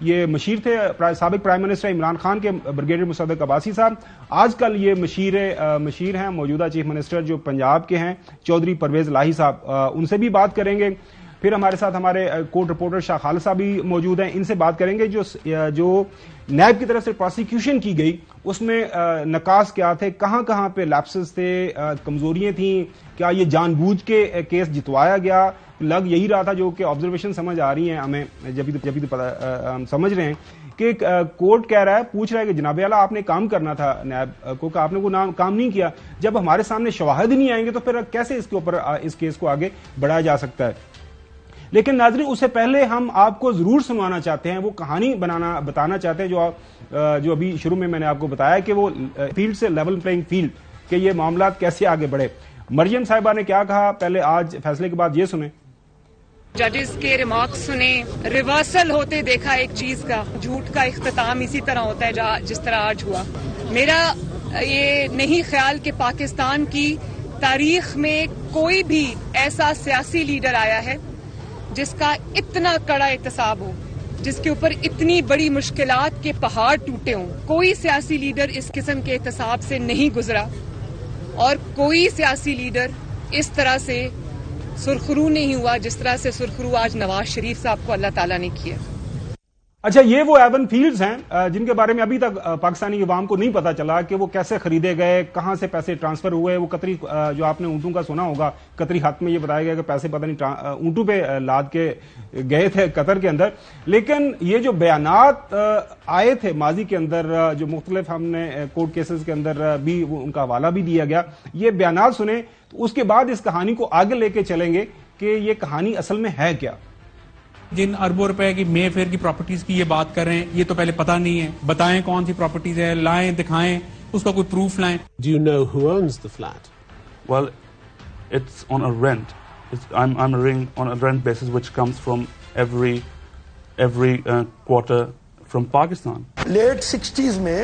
یہ مشیر تھے سابق پرائم منسٹر عمران خان کے بریگیڈیئر مصدق عباسی صاحب. آج کل یہ مشیر ہیں موجودہ چیف منسٹر جو پنجاب کے ہیں چودھری پرویز الہی صاحب. ان سے بھی بات کریں گے. پھر ہمارے ساتھ ہمارے کورٹ رپورٹر شاہ خالد صاحب بھی موجود ہیں, ان سے بات کریں گے جو نیب کی طرف سے پروسیکیوشن کی گئی اس میں نقاص کیا تھے, کہاں کہاں پہ لیپسز تھے, کمزوریاں تھیں, کیا یہ جان بوجھ کے کیس جتوایا گیا, لگ یہی رہا تھا جو کہ آبزرویشن سمجھ آ رہی ہیں ہمیں جبھی تو ہم سمجھ رہے ہیں کہ کورٹ کہہ رہا ہے, پوچھ رہا ہے کہ جناب اعلیٰ آپ نے کام کرنا تھا نیب کو, کہ آپ نے وہ کام نہیں کیا. جب ہمارے سامنے شواہد نہیں آئیں گے تو پھر کیسے اس کے اوپر اس کیس کو آگے بڑھایا جا سکتا ہے. لیکن ناظرین اس سے پہلے ہم آپ کو ضرور سنوانا چاہتے ہیں, وہ کہانی بتانا چاہتے ہیں جو ابھی شروع میں نے آپ کو بتایا کہ وہ فیلڈ سے لیول پلینگ فیلڈ کہ یہ معاملات کیسے آگے بڑھے. مریم صاحبہ نے کیا کہا پہلے آج فیصلے کے بعد یہ سنیں. ججز کے ریمارکس سنے, ریورسل ہوتے دیکھا ایک چیز کا, جھوٹ کا اختتام اسی طرح ہوتا ہے جس طرح آج ہوا. میرا یہ نہیں خیال کہ پاکستان کی تاریخ میں کوئی بھی ایسا سیاسی لیڈر آیا ہے جس کا اتنا کڑا احتساب ہو, جس کے اوپر اتنی بڑی مشکلات کے پہاڑ ٹوٹے ہوں. کوئی سیاسی لیڈر اس قسم کے احتساب سے نہیں گزرا اور کوئی سیاسی لیڈر اس طرح سے سرخرو نہیں ہوا جس طرح سے سرخرو آج نواز شریف صاحب کو اللہ تعالیٰ نے کیا. اچھا, یہ وہ ایون فیلڈز ہیں جن کے بارے میں ابھی تک پاکستانی عوام کو نہیں پتا چلا کہ وہ کیسے خریدے گئے, کہاں سے پیسے ٹرانسفر ہوئے. وہ قطری جو آپ نے اونٹوں کا سنا ہوگا, قطری ہاتھ میں یہ بتایا گیا کہ پیسے پتہ نہیں اونٹوں پہ لاد کے گئے تھے قطر کے اندر. لیکن یہ جو بیانات آئے تھے ماضی کے اندر, جو مختلف ہم نے کورٹ کیسز کے اندر بھی ان کا حوالہ بھی دیا گیا, یہ بیانات سنیں تو اس کے بعد اس کہانی کو آگے لے کے چلیں گے کہ یہ کہانی اصل میں ہے کیا. جن اربوں روپے کی مے فیئر کی پراپرٹیز کی یہ بات کر رہے ہیں, یہ تو پہلے پتہ نہیں ہے. بتائیں کون سی پراپرٹیز ہے, لائیں, دکھائیں, اس کا کوئی پروف لائیں. Do you know who owns the flat? Well, it's on a rent. I'm on a rent basis which comes from every quarter from Pakistan. Late 60s میں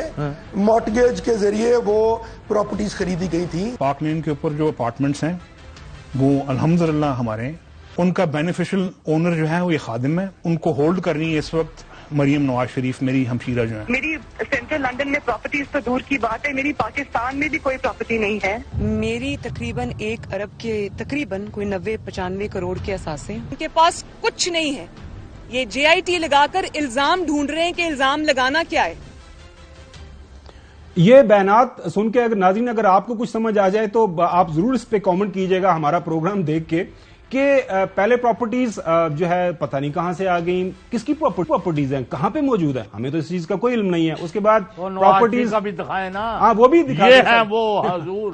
مارٹگیج کے ذریعے وہ پراپرٹیز خریدی گئی تھی. پاک لین کے اوپر جو اپارٹمنٹس ہیں وہ الحمدللہ ہمارے, ان کا بینیفیشل اونر جو ہے وہ یہ خادم ہے. ان کو ہولڈ کر رہی ہے اس وقت مریم نواز شریف میری ہمشیرہ جو ہے. میری سینٹرل لنڈن میں پراپرٹیز تو دور کی بات ہے, میری پاکستان میں بھی کوئی پراپرٹی نہیں ہے. میری تقریباً 1 ارب کے تقریباً کوئی 90-95 کروڑ کے اثاثے, ان کے پاس کچھ نہیں ہے. یہ JIT لگا کر الزام ڈھونڈ رہے ہیں کہ الزام لگانا کیا ہے. یہ بیانات سن کے اگر ناظرین اگر آپ کو کچھ سمجھ آ جائے تو آپ ضرور اس پہ کامنٹ کیجئے گا ہمارا پروگرام دیکھ کے کہ پہلے پراپرٹیز جو ہے پتہ نہیں کہاں سے آ گئیں, کس کی پراپرٹیز ہیں, کہاں پہ موجود ہے, ہمیں تو اس چیز کا کوئی علم نہیں ہے. اس کے بعد پراپرٹیز کا بھی دکھائے نا, ہاں وہ بھی دکھائے ہیں وہ حضور.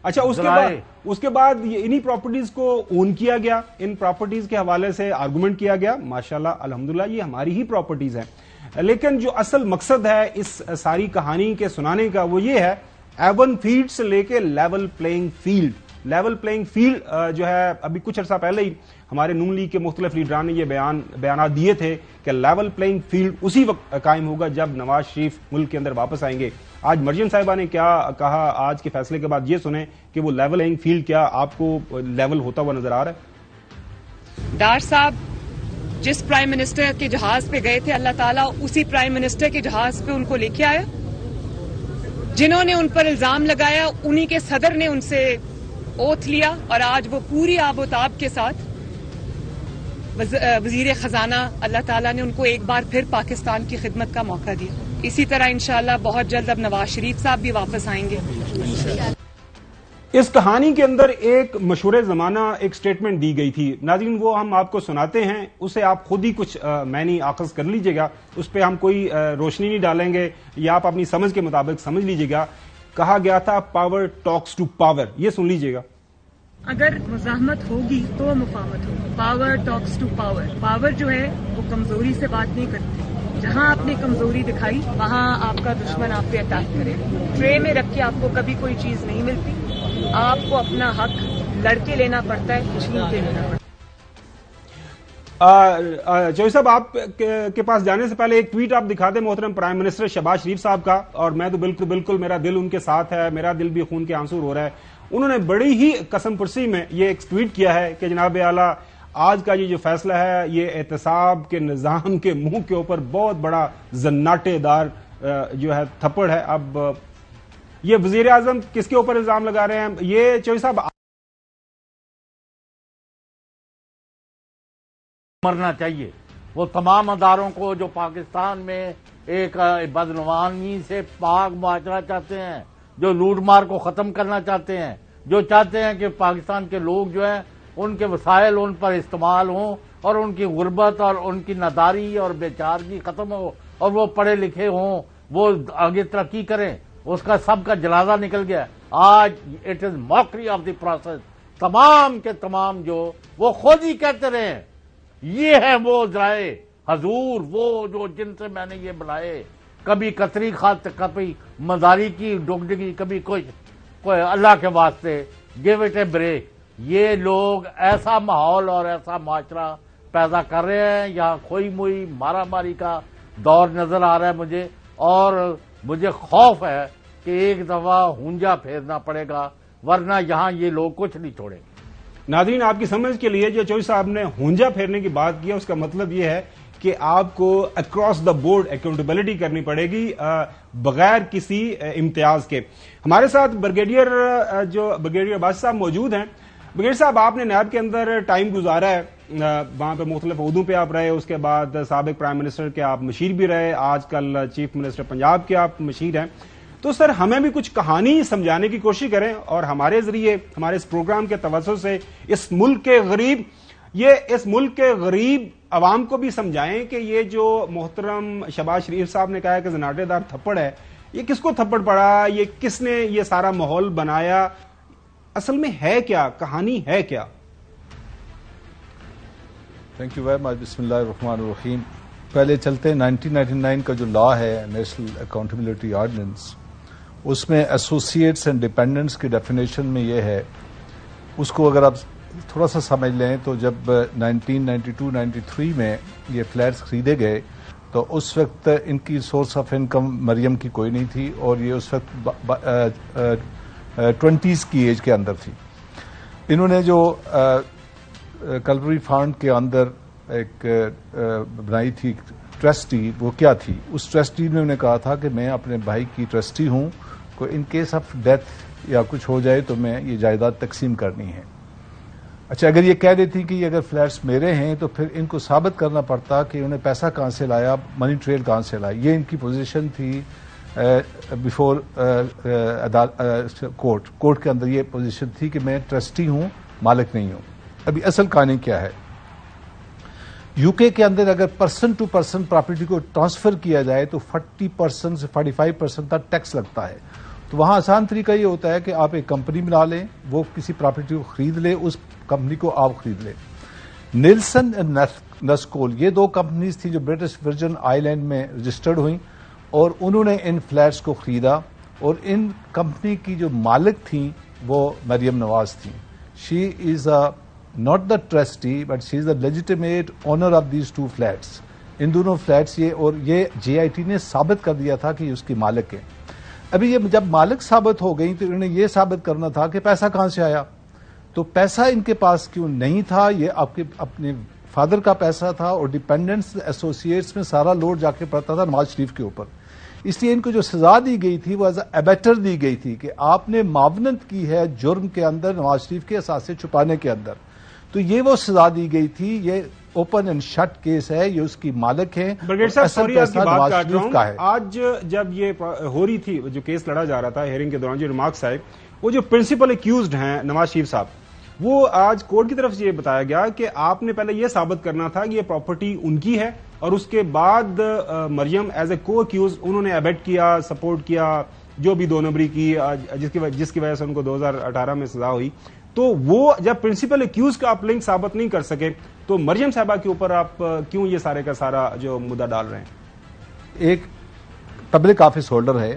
اچھا, اس کے بعد انہی پراپرٹیز کو اون کیا گیا, ان پراپرٹیز کے حوالے سے آرگومنٹ کیا گیا. ماشاءاللہ الحمدللہ یہ ہماری ہی پراپرٹیز ہیں. لیکن جو اصل مقصد ہے اس ساری کہانی کے سنانے کا وہ یہ ہے, ایون فیلڈ سے لے کے level playing field. Level playing field جو ہے ابھی کچھ عرصہ پہلے ہی ہمارے نون لیگ کے مختلف لیڈران نے یہ بیانات دیے تھے کہ لیول پلینگ فیلڈ اسی وقت قائم ہوگا جب نواز شریف ملک کے اندر واپس آئیں گے. آج مریم صاحبہ نے کیا کہا آج کے فیصلے کے بعد, یہ سنیں کہ وہ لیول پلینگ فیلڈ کیا آپ کو لیول ہوتا ہوا نظر آ رہا ہے. ڈار صاحب جس پرائم منسٹر کے جہاز پہ گئے تھے, اللہ تعالیٰ اسی پرائم منسٹر کے جہاز پہ ان کو لے کے آیا. جنہوں نے ان پر الزام لگایا انہی کے صدر نے ان سے اوتھ لیا اور آج وہ پوری آب و تاب کے ساتھ وزیر خزانہ اللہ تعالیٰ نے ان کو ایک بار پھر پاکستان کی خدمت کا موقع دیا. اسی طرح انشاءاللہ بہت جلد اب نواز شریف صاحب بھی واپس آئیں گے. اس کہانی کے اندر ایک مشہور زمانہ ایک سٹیٹمنٹ دی گئی تھی ناظرین, وہ ہم آپ کو سناتے ہیں, اسے آپ خود ہی کچھ معنی آخذ کر لیجئے گا, اس پہ ہم کوئی روشنی نہیں ڈالیں گے, یا آپ اپنی سمجھ کے مطابق سمجھ لیجئے گا. کہا گیا تھا پاور ٹاکس ٹو پاور, یہ سن لیجئے گا. اگر مزاحمت ہوگی تو مفاہمت ہوگی. Power talks to power. Power جو ہے وہ کمزوری سے بات نہیں کرتی. جہاں آپ نے کمزوری دکھائی وہاں آپ کا دشمن آپ پہ اٹیک کرے. ٹرے میں رکھ کے آپ کو کبھی کوئی چیز نہیں ملتی, آپ کو اپنا حق لڑ کے لینا پڑتا ہے, چھین کے لینا پڑتا ہے. چوہدری صاحب آپ کے پاس جانے سے پہلے ایک ٹویٹ آپ دکھا دیں محترم پرائم منسٹر شہباز شریف صاحب کا, اور میں تو بالکل میرا دل ان کے ساتھ ہے, میرا دل بھی خون کے آنسو رو رہا ہے. انہوں نے بڑی ہی قسم پرسی میں یہ ایک ٹویٹ کیا ہے کہ جناب اعلیٰ آج کا یہ جو فیصلہ ہے یہ احتساب کے نظام کے منہ کے اوپر بہت بڑا زناٹے دار جو ہے تھپڑ ہے. اب یہ وزیر اعظم کس کے اوپر الزام لگا رہے ہیں؟ یہ چوہدری صاحب مرنا چاہیے وہ تمام اداروں کو جو پاکستان میں ایک بدعنوانی سے پاک معاشرہ چاہتے ہیں, جو لوٹ مار کو ختم کرنا چاہتے ہیں, جو چاہتے ہیں کہ پاکستان کے لوگ جو ہیں ان کے وسائل ان پر استعمال ہوں اور ان کی غربت اور ان کی ناداری اور بیچارگی ختم ہو اور وہ پڑھے لکھے ہوں, وہ آگے ترقی کریں. اس کا سب کا جنازہ نکل گیا. آج it is mockery of the process. تمام کے تمام جو وہ خود ہی کہتے رہے ہیں یہ ہے وہ ذرائع حضور, وہ جو جن سے میں نے یہ بنائے, کبھی کتری خط, کبھی مزاری کی ڈگڈگی, کبھی کوئی اللہ کے واسطے گیو اٹ اے بریک. یہ لوگ ایسا ماحول اور ایسا معاشرہ پیدا کر رہے ہیں, یہاں کھوئی موئی مارا ماری کا دور نظر آ رہا ہے مجھے, اور مجھے خوف ہے کہ ایک دفعہ ہونجا پھیرنا پڑے گا, ورنہ یہاں یہ لوگ کچھ نہیں چھوڑیں گے. ناظرین, آپ کی سمجھ کے لیے جو چوہدری صاحب نے ہونجا پھیرنے کی بات کیا اس کا مطلب یہ ہے کہ آپ کو اکراس دا بورڈ اکاؤنٹیبلٹی کرنی پڑے گی بغیر کسی امتیاز کے. ہمارے ساتھ بریگیڈیئر عباسی صاحب موجود ہیں. بریگیڈیئر صاحب, آپ نے نیب کے اندر ٹائم گزارا ہے, وہاں پہ مختلف عہدوں پہ آپ رہے, اس کے بعد سابق پرائم منسٹر کے آپ مشیر بھی رہے, آج کل چیف منسٹر پنجاب کے آپ مشیر ہیں. تو سر, ہمیں بھی کچھ کہانی سمجھانے کی کوشش کریں اور ہمارے ذریعے, ہمارے اس پروگرام کے توسط سے اس ملک کے غریب عوام کو بھی سمجھائیں کہ یہ جو محترم شہباز شریف صاحب نے کہا ہے کہ زناٹے دار تھپڑ ہے, یہ کس کو تھپڑ پڑا, یہ کس نے یہ سارا ماحول بنایا, اصل میں ہے کیا, کہانی ہے کیا؟ Thank you very much. بسم اللہ الرحمن الرحیم. پہلے چلتے 1999 کا جو لا ہے نیشنل اکاؤنٹیبلٹی آرڈیننس, اس میں ایسوسیٹس اینڈ ڈیپینڈنٹس کی ڈیفینیشن میں یہ ہے, اس کو اگر آپ تھوڑا سا سمجھ لیں تو جب 1992-93 میں یہ فلیٹس خریدے گئے تو اس وقت ان کی سورس آف انکم مریم کی کوئی نہیں تھی, اور یہ اس وقت 20s کی ایج کے اندر تھی. انہوں نے جو کلبری فنڈ کے اندر ایک بنائی تھی ٹرسٹی, وہ کیا تھی, اس ٹرسٹی نے انہیں کہا تھا کہ میں اپنے بھائی کی ٹرسٹی ہوں, کو ان کیس آف ڈیتھ یا کچھ ہو جائے تو میں یہ جائیداد تقسیم کرنی ہے. اچھا, اگر یہ کہہ دیتی کہ یہ اگر فلیٹس میرے ہیں تو پھر ان کو ثابت کرنا پڑتا کہ انہیں پیسہ کہاں سے لایا, منی ٹریل کہاں سے لایا. یہ ان کی پوزیشن تھی بیفور کورٹ کے اندر یہ پوزیشن تھی کہ میں ٹرسٹی ہوں, مالک نہیں ہوں. ابھی اصل کہانی کیا ہے, یو کے کے اندر اگر پرسن ٹو پرسن پراپرٹی کو ٹرانسفر کیا جائے تو 40% سے 45% تک ٹیکس لگتا ہے. تو وہاں آسان طریقہ یہ ہوتا ہے کہ آپ ایک کمپنی بنا لیں, وہ کسی پراپرٹی کو خرید لے, اس کمپنی کو آپ خرید لیں. نیلسن اینڈ نسکول یہ دو کمپنیز تھیں جو برٹش ورجن آئی لینڈ میں رجسٹرڈ ہوئیں, اور انہوں نے ان فلیٹس کو خریدا, اور ان کمپنی کی جو مالک تھیں وہ مریم نواز تھیں. شی از not the trustee but she is the legitimate owner of these two flats. ان دونوں فلیٹس یہ جے آئی ٹی نے ثابت کر دیا تھا کہ یہ اس کی مالک ہے. ابھی یہ جب مالک ثابت ہو گئی تو انہوں نے یہ ثابت کرنا تھا کہ پیسہ کہاں سے آیا. تو پیسہ ان کے پاس کیوں نہیں تھا, یہ آپ کے اپنے فادر کا پیسہ تھا, اور ڈیپینڈنٹس ایسوسیٹس میں سارا لوڈ جا کے پڑتا تھا نواز شریف کے اوپر. اس لیے ان کو جو سزا دی گئی تھی وہ ایز اے ایبیٹر دی گئی تھی کہ آپ نے معاونت کی ہے جرم کے اندر نواز شریف کے اثاثے چھپانے کے اندر. تو یہ وہ سزا دی گئی تھی. یہ اوپن اینڈ شٹ کیس ہے, یہ اس کی مالک ہے. بریگیڈیئر صاحب, سوری آپ کی بات کاٹ رہا ہوں. آج جب یہ ہو رہی تھی, جو کیس لڑا جا رہا تھا ہیئرنگ کے دوران, جو ریمارکس آئے, وہ جو پرنسپل ایکیوزڈ ہیں نواز شریف صاحب, وہ آج کورٹ کی طرف سے یہ بتایا گیا کہ آپ نے پہلے یہ ثابت کرنا تھا کہ یہ پراپرٹی ان کی ہے, اور اس کے بعد مریم ایز اے کو ایکیوزڈ انہوں نے ایبیٹ کیا, سپورٹ کیا, جو بھی 2 نمبری کی, جس کی وجہ سے ان کو 2018 میں سزا ہوئی. تو وہ جب پرنسپل ایکیوز کا آپ لنک ثابت نہیں کر سکے تو مریم صاحبہ کے اوپر آپ کیوں یہ سارے کا سارا جو مدعا ڈال رہے ہیں؟ ایک پبلک آفس ہولڈر ہے,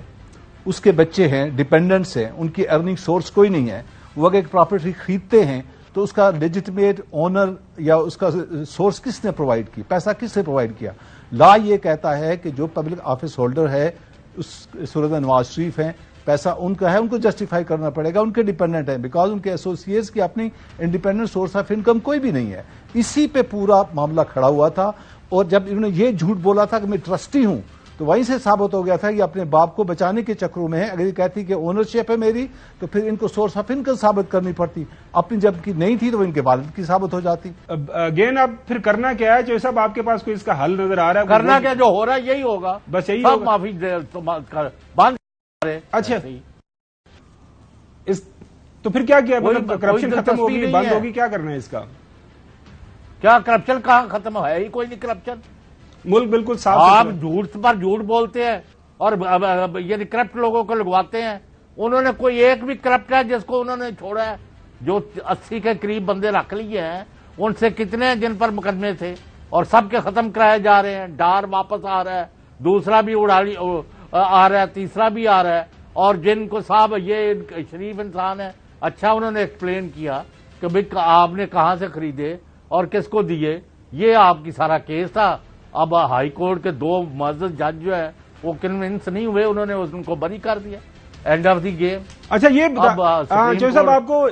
اس کے بچے ہیں, ڈیپینڈنٹس ہیں, ان کی ارننگ سورس کوئی نہیں ہے. وہ اگر ایک پراپرٹی خریدتے ہیں تو اس کا لیجٹمیٹ اونر یا اس کا سورس کس نے پرووائڈ کی, پیسہ کس نے پرووائڈ کیا. لا یہ کہتا ہے کہ جو پبلک آفس ہولڈر ہے, اس صورت میں نواز شریف ہیں, پیسہ ان کا ہے, ان کو جسٹیفائی کرنا پڑے گا, ان کے ڈیپینڈنٹ ہیں, بیکاز ان کے ایسوسیٹس کی اپنی انڈیپینڈنٹ سورس آف انکم کوئی بھی نہیں ہے. اسی پہ پورا معاملہ کھڑا ہوا تھا. اور جب انہوں نے یہ جھوٹ بولا تھا کہ میں ٹرسٹی ہوں, تو وہیں سے ثابت ہو گیا تھا یہ اپنے باپ کو بچانے کے چکروں میں ہے. اگر یہ کہتی کہ اونرشپ ہے میری, تو پھر ان کو سورس آف انکم ثابت کرنی پڑتی. اپنی جب کی نہیں تھی تو ان کے والد کی ثابت ہو جاتی. اگین اب پھر کرنا کیا ہے جو صاحب, آپ کے پاس کوئی اس کا حل نظر آ رہا ہے؟ کرنا کیا, جو ہو رہا ہے یہی ہوگا, بس یہی سب معافی بند. اچھا, تو پھر کیا کیا, مطلب کرپشن ختم ہوگی, بند ہوگی, کیا کرنا ہے اس کا؟ کیا کرپشن کہاں ختم ہے ہی کوئی نہیں کرپشن. ملک بالکل صاف. آپ جھوٹ پر جھوٹ بولتے ہیں اور یعنی کرپٹ لوگوں کو لگواتے ہیں. انہوں نے کوئی ایک بھی کرپٹ ہے جس کو انہوں نے چھوڑا ہے؟ جو 80 کے قریب بندے رکھ لیے ہیں, ان سے کتنے ہیں جن پر مقدمے تھے, اور سب کے ختم کرائے جا رہے ہیں. ڈار واپس آ رہا ہے, دوسرا بھی آ رہا ہے, تیسرا بھی آ رہا ہے. اور جن کو صاحب یہ شریف انسان ہے, اچھا انہوں نے ایکسپلین کیا کہ بھئی آپ نے کہاں سے خریدے اور کس کو دیے, یہ آپ کی سارا کیس تھا. اب ہائی کورٹ کے 2 معزز جج جو ہے وہ کنونس نہیں ہوئے, انہوں نے ان کو بری کر دیا. And of the game. اچھا, یہ جو صاحب آپ کو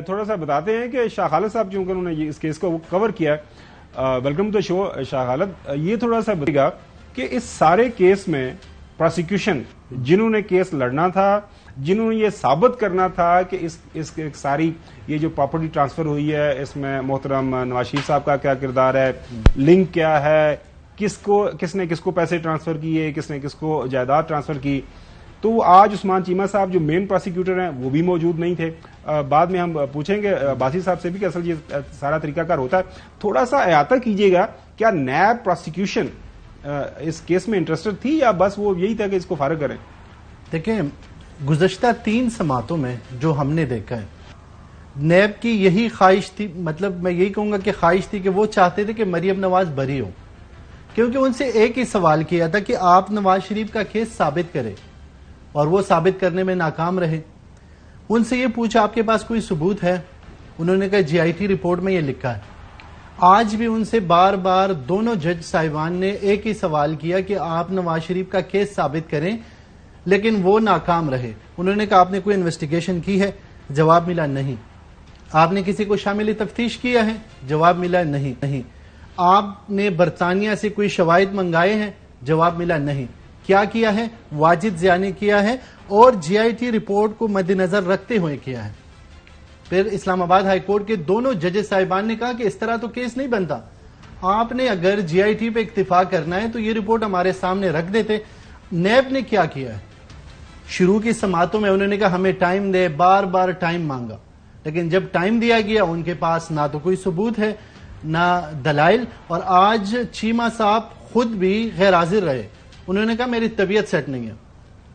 تھوڑا سا بتاتے ہیں کہ شاہ خالد صاحب چونکہ انہوں نے اس کیس کو کور کیا ہے, ویلکم ٹو شو شاہ خالد, یہ تھوڑا سا بتائے گا کہ اس سارے کیس میں پروسیکیوشن جنہوں نے کیس لڑنا تھا, جنہوں نے یہ ثابت کرنا تھا کہ اس ساری یہ جو پراپرٹی ٹرانسفر ہوئی ہے اس میں محترم نواز شریف صاحب کا کیا کردار ہے, لنک کیا ہے, کس نے کس کو پیسے ٹرانسفر کیے, کس نے کس کو جائیداد ٹرانسفر کی, تو آج عثمان چیمہ صاحب جو مین پروسیکیوٹر ہیں وہ بھی موجود نہیں تھے. بعد میں ہم پوچھیں گے باسی صاحب سے بھی کہ اصل یہ سارا طریقہ کار ہوتا ہے. تھوڑا سا احاطہ کیجیے گا, کیا نیب پروسیکیوشن اس کیس میں انٹرسٹڈ تھی یا بس وہ یہی تھا کہ اس کو فارغ کریں؟ دیکھیں, گزشتہ 3 سماعتوں میں جو ہم نے دیکھا ہے, نیب کی یہی خواہش تھی, مطلب میں یہی کہوں گا کہ خواہش تھی کہ وہ چاہتے تھے کہ مریم نواز بری ہو, کیونکہ ان سے ایک ہی سوال کیا تھا کہ آپ نواز شریف کا کیس ثابت کریں, اور وہ ثابت کرنے میں ناکام رہے. ان سے یہ پوچھا آپ کے پاس کوئی ثبوت ہے, انہوں نے کہا جی آئی ٹی رپورٹ میں یہ لکھا ہے. آج بھی ان سے بار بار دونوں جج صاحبان نے ایک ہی سوال کیا کہ آپ نواز شریف کا کیس ثابت کریں, لیکن وہ ناکام رہے. انہوں نے کہا آپ نے کوئی انویسٹیگیشن کی ہے, جواب ملا نہیں. آپ نے کسی کو شامل تفتیش کیا ہے, جواب ملا نہیں. آپ نے برطانیہ سے کوئی شواہد منگائے ہیں, جواب ملا نہیں. کیا کیا ہے؟ واجد ضیاء نے کیا ہے, اور جی آئی ٹی رپورٹ کو مد نظر رکھتے ہوئے کیا ہے. پھر اسلام آباد ہائی کورٹ کے دونوں ججز صاحبان نے کہا کہ اس طرح تو کیس نہیں بنتا, آپ نے اگر جی آئی ٹی پہ اکتفا کرنا ہے تو یہ رپورٹ ہمارے سامنے رکھ دیتے. نیب نے کیا کیا ہے, شروع کی سماعتوں میں انہوں نے کہا ہمیں ٹائم دے, بار بار ٹائم مانگا, لیکن جب ٹائم دیا گیا ان کے پاس نہ تو کوئی ثبوت ہے نہ دلائل. اور آج چیمہ صاحب خود بھی غیر حاضر رہے, انہوں نے کہا میری طبیعت سیٹ نہیں ہے.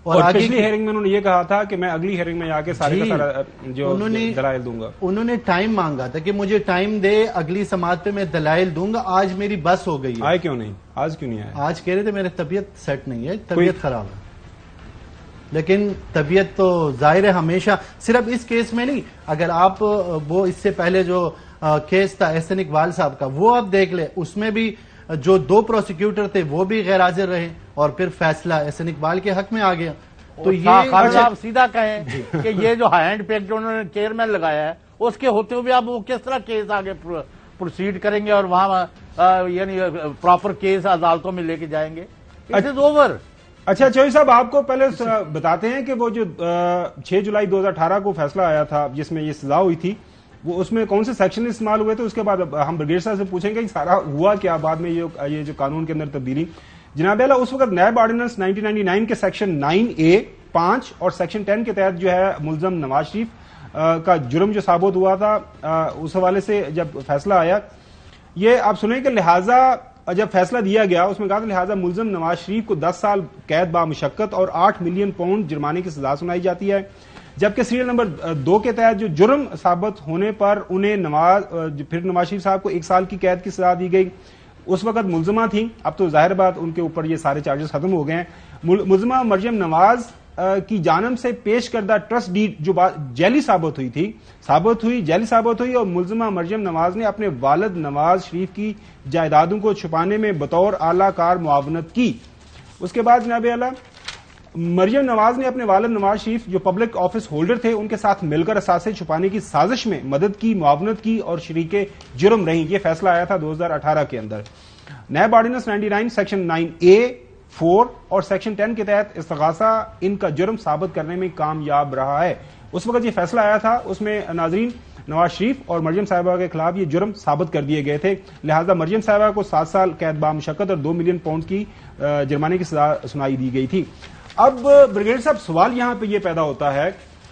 اور پچھلی ہیئرنگ میں انہوں نے یہ کہا تھا کہ میں اگلی ہیئرنگ میں آ کے سارے کا سارا جو دلائل دوں گا. انہوں نے ٹائم مانگا تھا کہ مجھے ٹائم دے, اگلی سماعت پہ میں دلائل دوں گا. آج میری بس ہو گئی ہے. آئے کیوں نہیں, آج کیوں نہیں آئے؟ آج کہہ رہے تھے میری طبیعت سیٹ نہیں ہے, طبیعت خراب ہے. لیکن طبیعت تو ظاہر ہے ہمیشہ, صرف اس کیس میں نہیں, اگر آپ وہ اس سے پہلے جو کیس تھا احسن اقبال صاحب کا وہ آپ دیکھ لیں, اس میں بھی جو 2 پروسیکیوٹر تھے وہ بھی غیر حاضر رہے, اور پھر فیصلہ احسن اقبال کے حق میں آ گیا. تو یہ آپ سیدھا کہیں کہ یہ جو ہینڈ پیک جو انہوں نے چیئرمین لگایا ہے اس کے ہوتے ہوئے اب وہ کس طرح کیس آگے پروسیڈ کریں گے اور وہاں یعنی پراپر کیس عدالتوں میں لے کے جائیں گے؟ It is over. اچھا چوہی صاحب, آپ کو پہلے بتاتے ہیں کہ وہ جو 6 جولائی 2018 کو فیصلہ آیا تھا جس میں یہ سزا ہوئی تھی, وہ اس میں کون سے سیکشن استعمال ہوئے تھے؟ اس کے بعد ہم برگیڈ صاحب سے پوچھیں گے سارا ہوا کیا بعد میں یہ جو قانون کے اندر تبدیلی. جناب اعلیٰ, اس وقت نیب آرڈیننس 1999 کے سیکشن 9A 5 اور سیکشن 10 کے تحت جو ہے ملزم نواز شریف کا جرم جو ثابت ہوا تھا, اس حوالے سے جب فیصلہ آیا, یہ آپ سنیں کہ لہٰذا جب فیصلہ دیا گیا اس میں کہا تھا لہٰذا ملزم نواز شریف کو 10 سال قید بامشقت اور 8 ملین پاؤنڈ جرمانے کی سزا سنائی جاتی ہے, جبکہ سیریل نمبر 2 کے تحت جو جرم ثابت ہونے پر انہیں پھر نواز شریف صاحب کو 1 سال کی قید کی سزا دی گئی. اس وقت ملزمہ تھیں, اب تو ظاہر بات ان کے اوپر یہ سارے چارجز ختم ہو گئے ہیں. ملزمہ مریم نواز کی جانب سے پیش کردہ ٹرسٹ ڈیڈ جو جعلی ثابت ہوئی اور ملزمہ مریم نواز نے اپنے والد نواز شریف کی جائیدادوں کو چھپانے میں بطور اعلی کار معاونت کی. اس کے بعد جناب اعلیٰ مریم نواز نے اپنے والد نواز شریف جو پبلک آفس ہولڈر تھے ان کے ساتھ مل کر اثاثے چھپانے کی سازش میں مدد کی، معاونت کی اور شریک جرم رہیں. یہ فیصلہ آیا تھا 2018 کے اندر. نیب آرڈیننس 99 سیکشن 9A 4 اور سیکشن 10 کے تحت استغاثہ ان کا جرم ثابت کرنے میں کامیاب رہا ہے. اس وقت یہ فیصلہ آیا تھا، اس میں ناظرین نواز شریف اور مریم صاحبہ کے خلاف یہ جرم ثابت کر دیے گئے تھے، لہذا مریم صاحبہ کو 7 سال قید بامشقت اور 2 ملین پاؤنڈ کی جرمانے کی سزا سنائی دی گئی تھی. اب بریگیڈیئر صاحب سوال یہاں پہ یہ پیدا ہوتا ہے،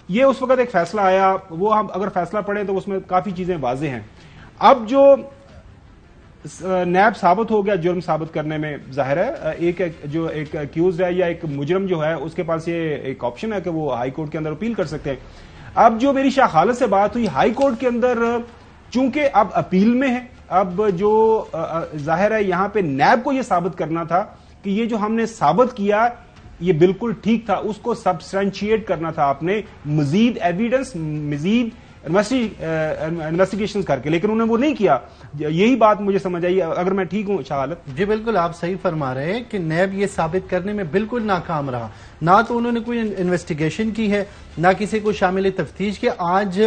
یہ اس وقت ایک فیصلہ آیا، وہ ہم اگر فیصلہ پڑھیں تو اس میں کافی چیزیں واضح ہیں. اب جو نیب ثابت ہو گیا جرم ثابت کرنے میں، ظاہر ہے جو ایک ایکیوزڈ ہے یا ایک مجرم جو ہے اس کے پاس یہ ایک آپشن ہے کہ وہ ہائی کورٹ کے اندر اپیل کر سکتے ہیں. اب جو میری شاہ خالد سے بات ہوئی، ہائی کورٹ کے اندر چونکہ اب اپیل میں ہے، اب جو ظاہر ہے یہاں پہ نیب کو یہ ثابت کرنا تھا کہ یہ جو ہم نے ثابت کیا یہ بالکل ٹھیک تھا، اس کو سبسٹینشیٹ کرنا تھا آپ نے مزید ایویڈنس، مزید انویسٹیگیشن کر کے، لیکن انہوں نے وہ نہیں کیا. یہی بات مجھے سمجھ آئی، اگر میں ٹھیک ہوں شاہ خالد؟ جی بالکل آپ صحیح فرما رہے ہیں کہ نیب یہ ثابت کرنے میں بالکل ناکام رہا. نہ تو انہوں نے کوئی انویسٹیگیشن کی ہے، نہ کسی کو شامل تفتیش کیا. آج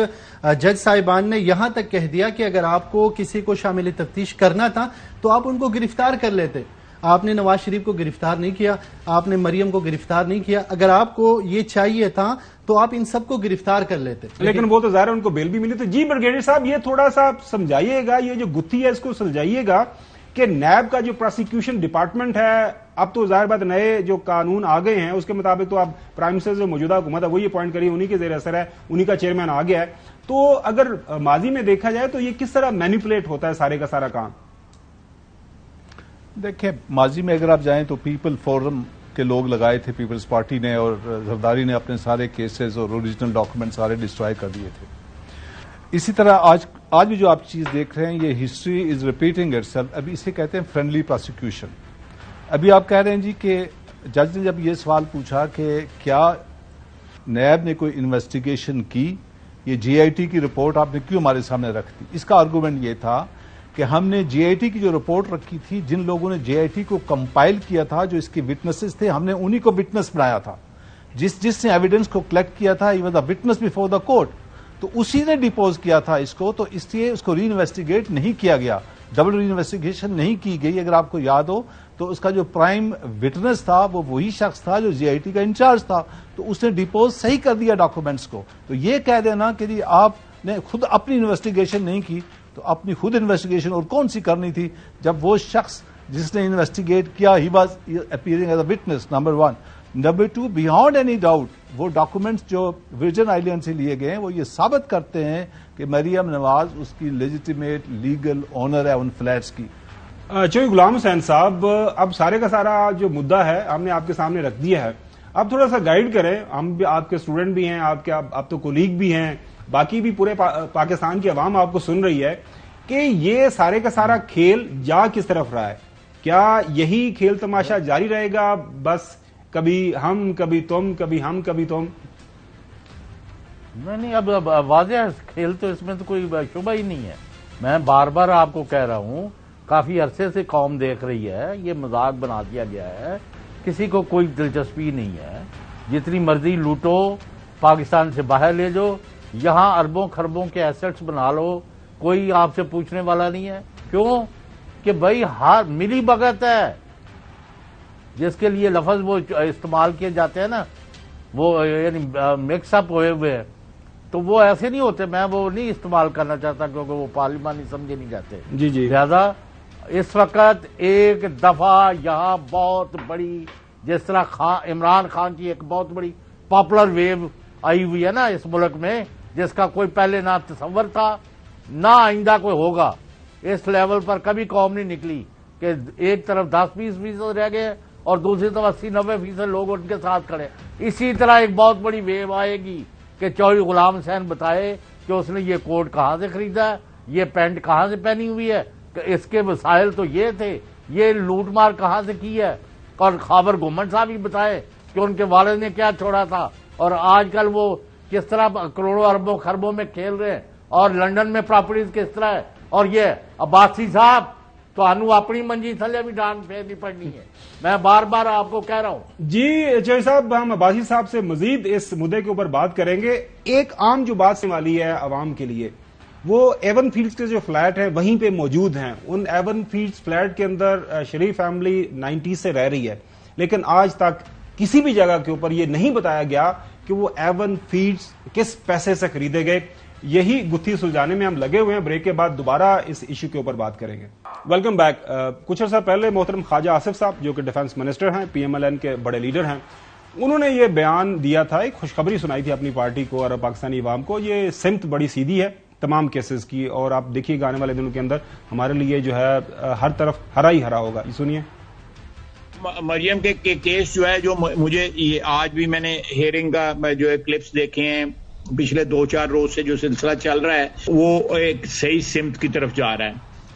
جج صاحبان نے یہاں تک کہہ دیا کہ اگر آپ کو کسی کو شامل تفتیش کرنا تھا تو آپ ان کو گرفتار کر لیتے. آپ نے نواز شریف کو گرفتار نہیں کیا، آپ نے مریم کو گرفتار نہیں کیا. اگر آپ کو یہ چاہیے تھا تو آپ ان سب کو گرفتار کر لیتے، لیکن وہ تو ظاہر ان کو بیل بھی ملی. تو جی بریگیڈیئر صاحب یہ تھوڑا سا سمجھائیے گا، یہ جو گتھی ہے اس کو سمجھائیے گا کہ نیب کا جو پروسیکیوشن ڈپارٹمنٹ ہے، اب تو ظاہر بات نئے جو قانون آ گئے ہیں اس کے مطابق تو اب پرائم منسٹر جو موجودہ حکومت ہے وہ یہ پوائنٹ کری، انہی کے زیر اثر ہے، انہی کا چیئرمین آ گیا ہے. تو اگر ماضی میں دیکھا جائے تو یہ کس طرح مینیپولیٹ ہوتا ہے سارے کا سارا کام؟ دیکھیں ماضی میں اگر آپ جائیں تو پیپل فورم کے لوگ لگائے تھے پیپلز پارٹی نے، اور زرداری نے اپنے سارے کیسز اور اوریجنل ڈاکومنٹ سارے ڈسٹرائے کر دیے تھے. اسی طرح آج بھی جو آپ چیز دیکھ رہے ہیں یہ history is repeating it self. ابھی اسے کہتے ہیں فرینڈلی پروسیکیوشن. ابھی آپ کہہ رہے ہیں جی کہ جج نے جب یہ سوال پوچھا کہ کیا نیب نے کوئی انویسٹیگیشن کی، یہ جی آئی ٹی کی رپورٹ آپ نے کیوں ہمارے سامنے رکھ دی؟ اس کا آرگومنٹ یہ تھا کہ ہم نے جی آئی ٹی کی جو رپورٹ رکھی تھی، جن لوگوں نے جی آئی ٹی کو کمپائل کیا تھا، جو اس کے وٹنسز تھے، ہم نے انہی کو وٹنس بنایا تھا. جس نے ایویڈنس کو کلیکٹ کیا تھا، he was the witness before the court. تو اسی نے ڈیپوز کیا تھا اس کو، تو اس لیے اس کو ری انویسٹیگیٹ نہیں کیا گیا، ڈبل ری انویسٹیگیشن نہیں کی گئی. اگر آپ کو یاد ہو تو اس کا جو پرائم وٹنس تھا وہ وہی شخص تھا جو جی آئی ٹی کا انچارج تھا، تو اس نے ڈیپوز صحیح کر دیا ڈاکومنٹس کو. تو یہ کہہ دینا کہ جی آپ نے خود اپنی انویسٹیگیشن نہیں کی، تو اپنی خود انویسٹیگیشن اور کون سی کرنی تھی جب وہ شخص جس نے انویسٹیگیٹ کیا he was appearing as a witness. Number 1. Number 2, beyond any doubt وہ ڈاکومنٹس جو ورجن آئی لینڈ سے لیے گئے ہیں وہ یہ ثابت کرتے ہیں کہ مریم نواز اس کی لیجیٹیمیٹ لیگل اونر ہے ان فلیٹس کی. چونکہ غلام حسین صاحب اب سارے کا سارا جو مدعا ہے ہم نے آپ کے سامنے رکھ دیا ہے، اب تھوڑا سا گائیڈ کریں. ہم بھی آپ کے اسٹوڈنٹ بھی ہیں، آپ تو کولیگ بھی ہیں، باقی بھی پورے پاکستان کی عوام آپ کو سن رہی ہے کہ یہ سارے کا سارا کھیل جا کس طرف رہا ہے. کیا یہی کھیل تماشا جاری رہے گا، بس کبھی ہم کبھی تم، کبھی ہم کبھی تم؟ نہیں اب واضح کھیل تو اس میں تو کوئی شبہ ہی نہیں ہے. میں بار بار آپ کو کہہ رہا ہوں، کافی عرصے سے قوم دیکھ رہی ہے، یہ مذاق بنا دیا گیا ہے، کسی کو کوئی دلچسپی نہیں ہے. جتنی مرضی لوٹو، پاکستان سے باہر لے جاؤ، یہاں اربوں خربوں کے ایسٹس بنا لو، کوئی آپ سے پوچھنے والا نہیں ہے. کیوں کہ بھائی ہار ملی بھگت ہے، جس کے لیے لفظ وہ استعمال کیے جاتے ہیں نا، وہ یعنی مکس اپ ہوئے ہوئے ہیں، تو وہ ایسے نہیں ہوتے. میں وہ نہیں استعمال کرنا چاہتا کیونکہ وہ پارلیمانی سمجھے نہیں جاتے. جی جی. لہذا اس وقت ایک دفعہ یہاں بہت بڑی، جس طرح عمران خان کی ایک بہت بڑی پاپولر ویو آئی ہوئی ہے نا اس ملک میں، جس کا کوئی پہلے نہ تصور تھا نہ آئندہ کوئی ہوگا. اس لیول پر کبھی قوم نہیں نکلی کہ ایک طرف 10-20% رہ گئے اور دوسری طرف 80-90% لوگ ان کے ساتھ کھڑے. اسی طرح ایک بہت بڑی ویو آئے گی کہ چودھری غلام حسین بتائے کہ اس نے یہ کوٹ کہاں سے خریدا ہے، یہ پینٹ کہاں سے پہنی ہوئی ہے، کہ اس کے وسائل تو یہ تھے، یہ لوٹ مار کہاں سے کی ہے. اور خابر گھومن صاحب ہی بتائے کہ ان کے والد نے کیا چھوڑا تھا، اور آج کل وہ کس طرح کروڑوں اربوں خربوں میں کھیل رہے ہیں، اور لنڈن میں پراپرٹیز کس طرح ہے. اور یہ عباسی صاحب تو انو اپنی منجی تھلے بھی ڈانٹ پھیرنی پڑنی ہے. میں بار بار آپ کو کہہ رہا ہوں. جی چوہدری صاحب، ہم عباسی صاحب سے مزید اس مدعے کے اوپر بات کریں گے. ایک عام جو بات سے والی ہے عوام کے لیے، وہ ایون فیلڈز کے جو فلیٹ ہیں وہیں پہ موجود ہیں. ان ایون فیلڈز فلیٹ کے اندر شریف فیملی 90 سے رہ رہی ہے، لیکن آج تک کسی بھی جگہ کے اوپر یہ نہیں بتایا گیا کہ وہ ایون فیلڈز کس پیسے سے خریدے گئے. یہی گتھی سلجھانے میں ہم لگے ہوئے ہیں. بریک کے بعد دوبارہ اس ایشو کے اوپر بات کریں گے. Welcome back. کچھ عرصہ پہلے محترم خواجہ آصف صاحب جو کہ ڈیفنس منسٹر ہیں، پی ایم ایل این کے بڑے لیڈر ہیں، انہوں نے یہ بیان دیا تھا، ایک خوشخبری سنائی تھی اپنی پارٹی کو اور پاکستانی عوام کو. یہ سمت بڑی سیدھی ہے تمام کیسز کی، اور آپ دیکھیے گا آنے والے دنوں کے اندر ہمارے لیے جو ہے ہر طرف ہرا ہی ہرا ہوگا. یہ سنیے. مریم کے کیس جو ہے، جو مجھے یہ آج بھی میں نے ہیئرنگ کا جو ہے کلپس دیکھے ہیں، پچھلے 2-4 روز سے جو سلسلہ چل رہا ہے وہ ایک صحیح سمت کی طرف جا رہا ہے.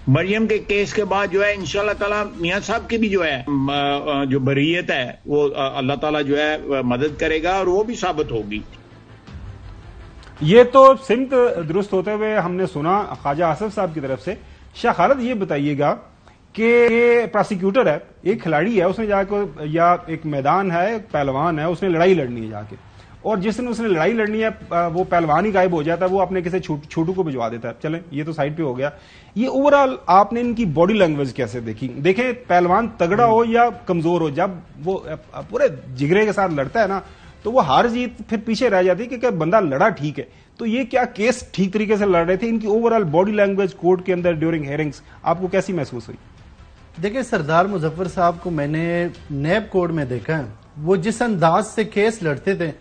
مریم کے کیس کے بعد جو ہے انشاءاللہ تعالی میاں صاحب کی بھی جو ہے جو بریت ہے وہ اللہ تعالیٰ جو ہے مدد کرے گا اور وہ بھی ثابت ہوگی. یہ تو سمت درست ہوتے ہوئے ہم نے سنا خواجہ آصف صاحب کی طرف سے. شاہ خالد یہ بتائیے گا کہ پراسیکیوٹر ہے، ایک کھلاڑی ہے، اس نے جا کے، یا ایک میدان ہے، ایک پہلوان ہے، اس نے لڑائی لڑنی ہے جا کے، اور جس نے اس نے لڑائی لڑنی ہے وہ پہلوان ہی غائب ہو جاتا ہے، وہ اپنے کسی چھوٹو کو بھجوا دیتا ہے. چلیں یہ تو سائڈ پہ ہو گیا. یہ اوورآل آپ نے ان کی باڈی لینگویج کیسے دیکھی؟ دیکھیں پہلوان تگڑا ہو یا کمزور ہو، جب وہ پورے جگرے کے ساتھ لڑتا ہے نا تو وہ ہار جیت پھر پیچھے رہ جاتی ہے کہ بندہ لڑا ٹھیک ہے. تو یہ کیا کیس ٹھیک طریقے سے لڑ رہے تھے؟ ان کی اوورآل باڈی لینگویج کورٹ کے اندر ڈیورنگ ہیئرنگز آپ کو کیسی محسوس ہوئی؟ دیکھیں سردار مظفر صاحب کو میں نے نیب کوڈ میں دیکھا ہے، وہ جس انداز سے کیس لڑتے تھے